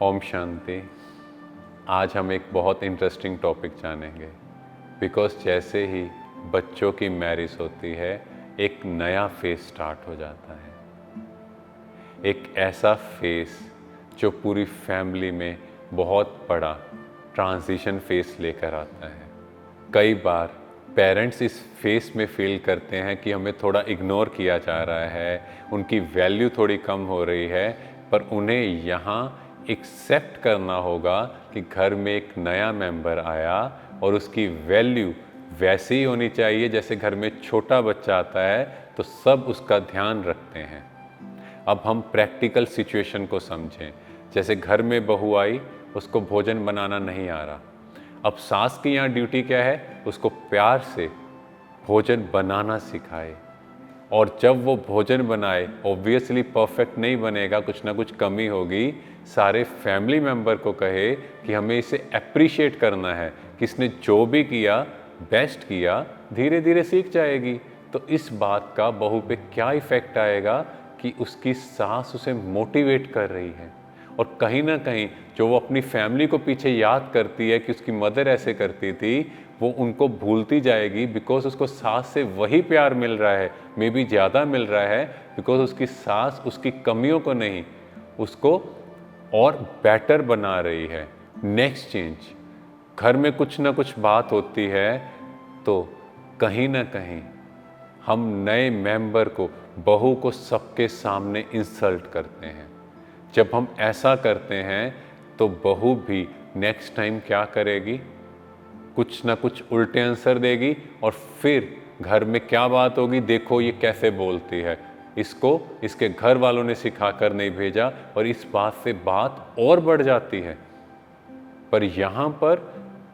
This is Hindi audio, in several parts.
ओम शांति। आज हम एक बहुत इंटरेस्टिंग टॉपिक जानेंगे बिकॉज जैसे ही बच्चों की मैरिज होती है एक नया फेज स्टार्ट हो जाता है। एक ऐसा फेज जो पूरी फैमिली में बहुत बड़ा ट्रांजिशन फेज लेकर आता है। कई बार पेरेंट्स इस फेस में फील करते हैं कि हमें थोड़ा इग्नोर किया जा रहा है, उनकी वैल्यू थोड़ी कम हो रही है, पर उन्हें यहाँ एक्सेप्ट करना होगा कि घर में एक नया मेंबर आया और उसकी वैल्यू वैसी ही होनी चाहिए जैसे घर में छोटा बच्चा आता है तो सब उसका ध्यान रखते हैं। अब हम प्रैक्टिकल सिचुएशन को समझें। जैसे घर में बहू आई, उसको भोजन बनाना नहीं आ रहा। अब सास की यहाँ ड्यूटी क्या है, उसको प्यार से भोजन बनाना सिखाए। और जब वो भोजन बनाए, ऑब्वियसली परफेक्ट नहीं बनेगा, कुछ ना कुछ कमी होगी, सारे फैमिली मेंबर को कहे कि हमें इसे अप्रिशिएट करना है, किसने जो भी किया बेस्ट किया, धीरे धीरे सीख जाएगी। तो इस बात का बहू पे क्या इफ़ेक्ट आएगा कि उसकी सास उसे मोटिवेट कर रही है। और कहीं ना कहीं जो वो अपनी फैमिली को पीछे याद करती है कि उसकी मदर ऐसे करती थी, वो उनको भूलती जाएगी बिकॉज उसको सास से वही प्यार मिल रहा है, मे बी ज़्यादा मिल रहा है, बिकॉज उसकी सास उसकी कमियों को नहीं, उसको और बेटर बना रही है। नेक्स्ट चेंज, घर में कुछ ना कुछ बात होती है तो कहीं ना कहीं हम नए मेंबर को, बहू को सबके सामने इंसल्ट करते हैं। जब हम ऐसा करते हैं तो बहू भी नेक्स्ट टाइम क्या करेगी, कुछ ना कुछ उल्टे आंसर देगी और फिर घर में क्या बात होगी, देखो ये कैसे बोलती है, इसको इसके घर वालों ने सिखा कर नहीं भेजा, और इस बात से बात और बढ़ जाती है। पर यहाँ पर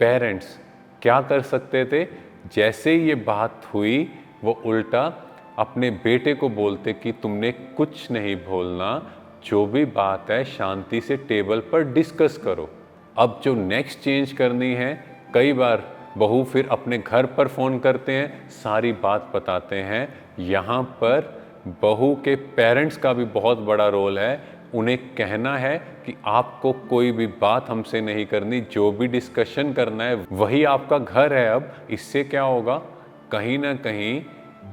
पेरेंट्स क्या कर सकते थे, जैसे ये बात हुई वो उल्टा अपने बेटे को बोलते कि तुमने कुछ नहीं बोलना, जो भी बात है शांति से टेबल पर डिस्कस करो। अब जो नेक्स्ट चेंज करनी है, कई बार बहू फिर अपने घर पर फ़ोन करते हैं, सारी बात बताते हैं। यहाँ पर बहू के पेरेंट्स का भी बहुत बड़ा रोल है। उन्हें कहना है कि आपको कोई भी बात हमसे नहीं करनी, जो भी डिस्कशन करना है वही आपका घर है। अब इससे क्या होगा, कहीं ना कहीं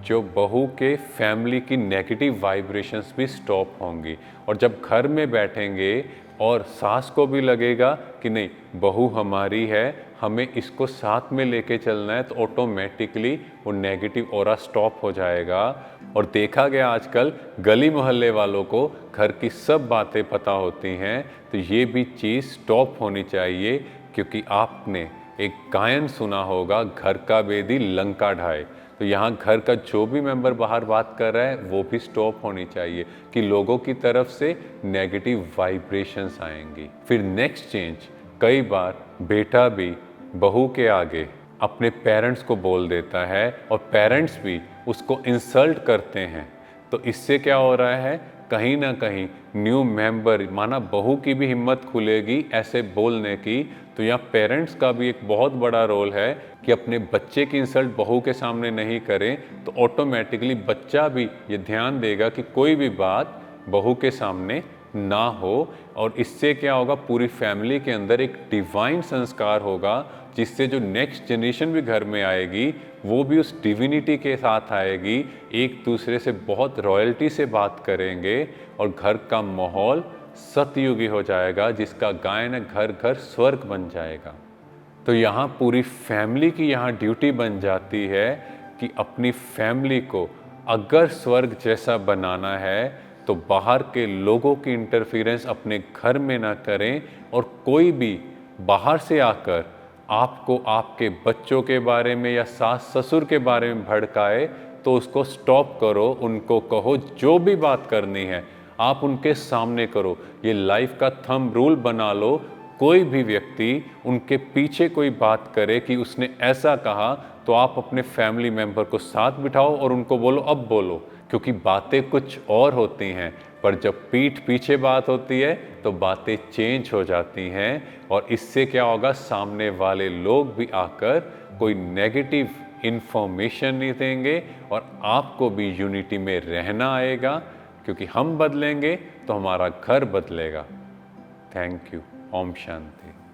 जो बहू के फैमिली की नेगेटिव वाइब्रेशंस भी स्टॉप होंगी। और जब घर में बैठेंगे और सास को भी लगेगा कि नहीं, बहू हमारी है, हमें इसको साथ में लेके चलना है, तो ऑटोमेटिकली वो नेगेटिव ऑरा स्टॉप हो जाएगा। और देखा गया आजकल गली मोहल्ले वालों को घर की सब बातें पता होती हैं, तो ये भी चीज़ स्टॉप होनी चाहिए। क्योंकि आपने एक गायन सुना होगा, घर का बेदी लंका ढाए। तो यहाँ घर का जो भी मेंबर बाहर बात कर रहा है वो भी स्टॉप होनी चाहिए कि लोगों की तरफ से नेगेटिव वाइब्रेशंस आएंगी। फिर नेक्स्ट चेंज, कई बार बेटा भी बहू के आगे अपने पेरेंट्स को बोल देता है और पेरेंट्स भी उसको इंसल्ट करते हैं। तो इससे क्या हो रहा है, कहीं ना कहीं न्यू मेंबर, माना बहू की भी हिम्मत खुलेगी ऐसे बोलने की। तो यहाँ पेरेंट्स का भी एक बहुत बड़ा रोल है कि अपने बच्चे की इंसल्ट बहू के सामने नहीं करें, तो ऑटोमेटिकली बच्चा भी ये ध्यान देगा कि कोई भी बात बहू के सामने ना हो। और इससे क्या होगा, पूरी फैमिली के अंदर एक डिवाइन संस्कार होगा, जिससे जो नेक्स्ट जनरेशन भी घर में आएगी वो भी उस डिविनिटी के साथ आएगी, एक दूसरे से बहुत रॉयल्टी से बात करेंगे और घर का माहौल सतयुगी हो जाएगा, जिसका गायन है घर घर स्वर्ग बन जाएगा। तो यहाँ पूरी फैमिली की यहाँ ड्यूटी बन जाती है कि अपनी फैमिली को अगर स्वर्ग जैसा बनाना है तो बाहर के लोगों की इंटरफेरेंस अपने घर में ना करें। और कोई भी बाहर से आकर आपको आपके बच्चों के बारे में या सास ससुर के बारे में भड़काए तो उसको स्टॉप करो। उनको कहो जो भी बात करनी है आप उनके सामने करो। ये लाइफ का थंब रूल बना लो, कोई भी व्यक्ति उनके पीछे कोई बात करे कि उसने ऐसा कहा, तो आप अपने फैमिली मेंबर को साथ बिठाओ और उनको बोलो अब बोलो। क्योंकि बातें कुछ और होती हैं, पर जब पीठ पीछे बात होती है तो बातें चेंज हो जाती हैं। और इससे क्या होगा, सामने वाले लोग भी आकर कोई नेगेटिव इन्फॉर्मेशन नहीं देंगे और आपको भी यूनिटी में रहना आएगा। क्योंकि हम बदलेंगे तो हमारा घर बदलेगा। Thank you. ओम शांति।